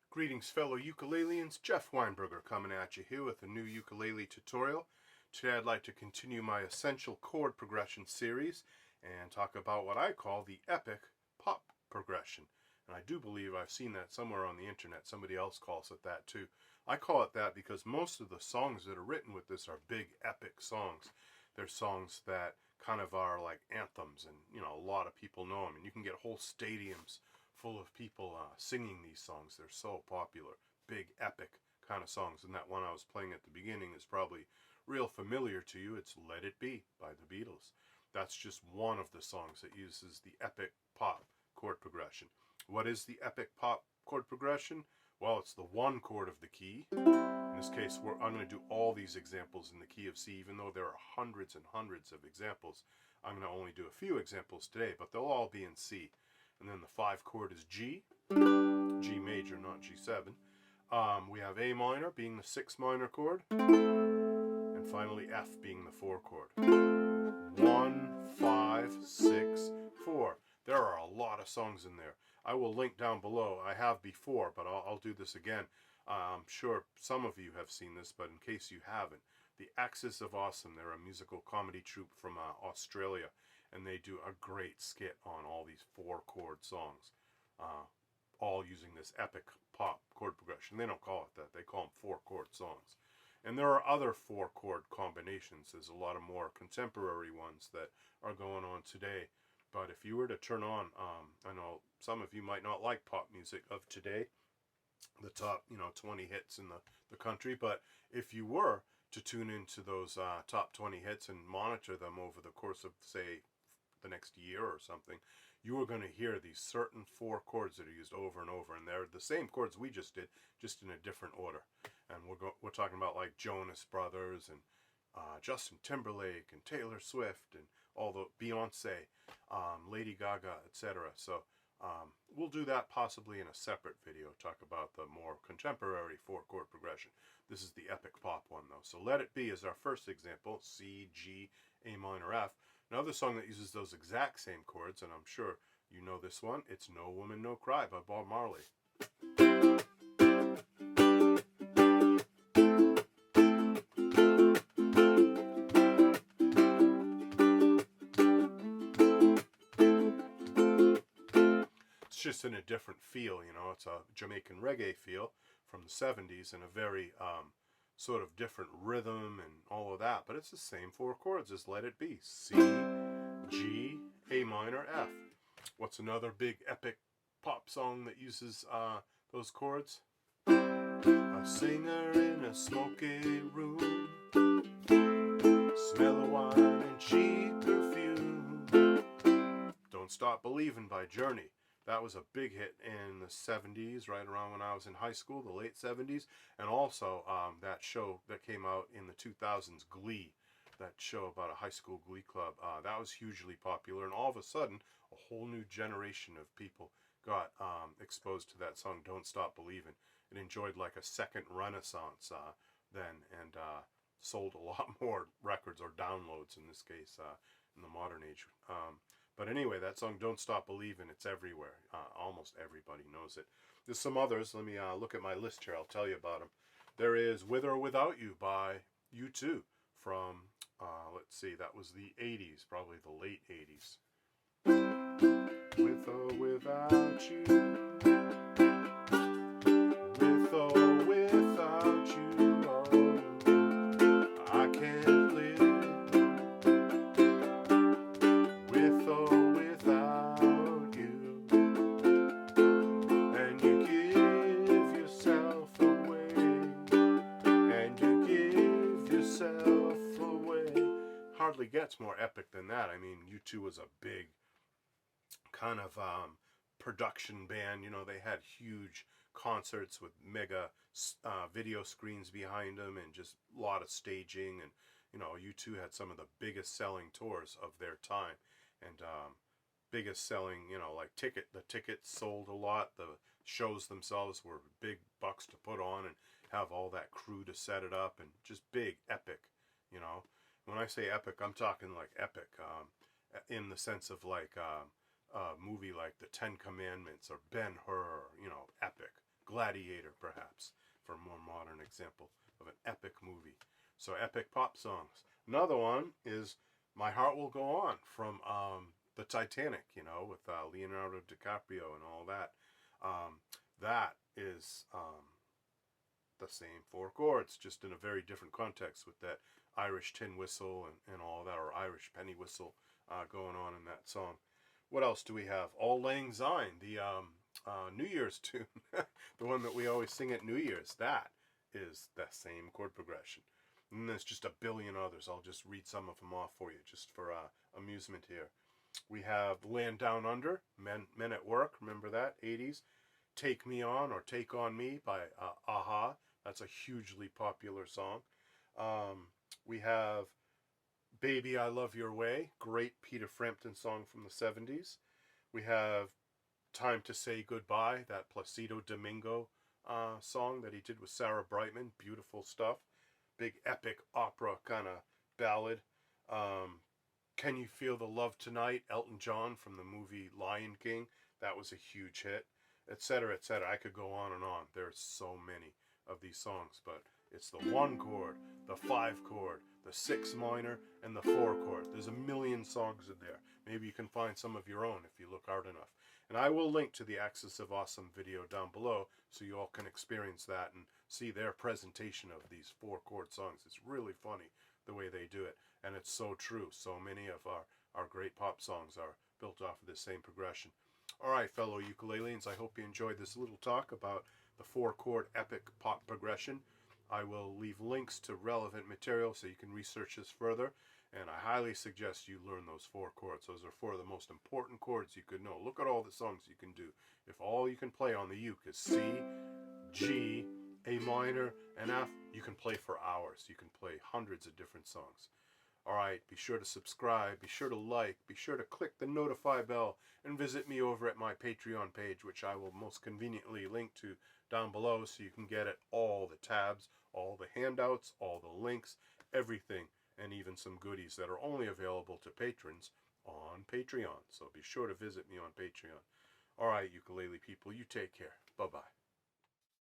Greetings fellow ukuleleans, Jeff Weinberger coming at you here with a new ukulele tutorial. Today I'd like to continue my essential chord progression series and talk about what I call the Epic Pop Progression. And I do believe I've seen that somewhere on the internet. Somebody else calls it that too. I call it that because most of the songs that are written with this are big epic songs. They're songs that kind of are like anthems, and a lot of people know them, and you can get whole stadiums full of people singing these songs. They're so popular, big epic kind of songs. And that one I was playing at the beginning is probably real familiar to you. It's Let It Be by the Beatles. That's just one of the songs that uses the epic pop chord progression. What is the epic pop chord progression? Well, it's the one chord of the key. In this case, I'm going to do all these examples in the key of C, even though there are hundreds and hundreds of examples. I'm going to only do a few examples today, but they'll all be in C. And then the 5 chord is G, G major, not G7. We have A minor being the 6 minor chord, and finally F being the 4 chord. 1, 5, 6, 4. There are a lot of songs in there. I will link down below. I have before, but I'll do this again. I'm sure some of you have seen this, but in case you haven't, the Axis of Awesome, they're a musical comedy troupe from Australia, and they do a great skit on all these 4 chord songs, all using this epic pop chord progression. They don't call it that. They call them 4 chord songs. And there are other 4 chord combinations. There's a lot of more contemporary ones that are going on today. But if you were to turn on, I know some of you might not like pop music of today, the top 20 hits in the country, but if you were to tune into those top 20 hits and monitor them over the course of, say, the next year or something, you are going to hear these certain 4 chords that are used over and over, and they're the same chords we just did, just in a different order. And we're talking about like Jonas Brothers and Justin Timberlake and Taylor Swift and all the Beyonce, Lady Gaga, etc. So we'll do that possibly in a separate video, talk about the more contemporary 4 chord progression. This is the epic pop one though. So Let It Be is our first example, C, G, A minor, F. Another song that uses those exact same chords, and I'm sure you know this one, it's No Woman No Cry by Bob Marley. It's just in a different feel, it's a Jamaican reggae feel from the 70s and a very sort of different rhythm and all of that, but it's the same 4 chords as Let It Be. C, G, A minor, F. What's another big epic pop song that uses those chords? A singer in a smoky room, smell of wine and cheap perfume. Don't Stop Believin' by Journey. That was a big hit in the 70s, right around when I was in high school, the late 70s. And also that show that came out in the 2000s, Glee, that show about a high school glee club, that was hugely popular. And all of a sudden, a whole new generation of people got exposed to that song, Don't Stop Believin'. It enjoyed like a second renaissance then, and sold a lot more records, or downloads in this case, in the modern age. But anyway, that song, Don't Stop Believin', it's everywhere. Almost everybody knows it. There's some others. Let me look at my list here. I'll tell you about them. There is With or Without You by U2 from, let's see, that was the 80s, probably the late 80s. With or without you, with or without you, oh, I can't live. With or without you, and you give yourself away, and you give yourself away. Hardly gets more epic than that. I mean, U2 was a big kind of production band. They had huge concerts with mega video screens behind them, and just a lot of staging, and U2 had some of the biggest selling tours of their time, and biggest selling, like the tickets sold a lot. The shows themselves were big bucks to put on, and have all that crew to set it up, and just big, epic, you know. When I say epic, I'm talking like epic, in the sense of like a movie like The Ten Commandments or Ben-Hur, you know, epic. Gladiator, perhaps, for a more modern example of an epic movie. So epic pop songs. Another one is My Heart Will Go On from the Titanic, you know, with Leonardo DiCaprio and all that. That is the same four chords, just in a very different context with that Irish tin whistle and all that, or Irish penny whistle going on in that song. What else do we have? Auld Lang Syne, the New Year's tune, the one that we always sing at New Year's. That is the same chord progression. And there's just a billion others. I'll just read some of them off for you, just for amusement here. We have Land Down Under, Men at Work, remember that, 80s. Take Me On or Take On Me by a-ha. That's a hugely popular song. We have Baby I Love Your Way, great Peter Frampton song from the 70s. We have Time to Say Goodbye, that Placido Domingo song that he did with Sarah Brightman, beautiful stuff. Big epic opera kind of ballad. Can You Feel the Love Tonight, Elton John from the movie Lion King, that was a huge hit, etc., etc. I could go on and on. There's so many of these songs, but it's the 1 chord, the 5 chord, the 6 minor, and the 4 chord. There's a million songs in there. Maybe you can find some of your own if you look hard enough. And I will link to the Axis of Awesome video down below so you all can experience that and see their presentation of these 4 chord songs. It's really funny the way they do it, and it's so true. So many of our great pop songs are built off of this same progression. All right, fellow ukuleleans, I hope you enjoyed this little talk about the 4 chord epic pop progression. I will leave links to relevant material so you can research this further, and I highly suggest you learn those 4 chords. Those are 4 of the most important chords you could know. Look at all the songs you can do. If all you can play on the uke is C, G, A minor, and F, you can play for hours. You can play hundreds of different songs. All right, be sure to subscribe, be sure to like, be sure to click the notify bell, and visit me over at my Patreon page, which I will most conveniently link to down below so you can get at all the tabs, all the handouts, all the links, everything, and even some goodies that are only available to patrons on Patreon. So be sure to visit me on Patreon. All right, ukulele people, you take care. Bye-bye.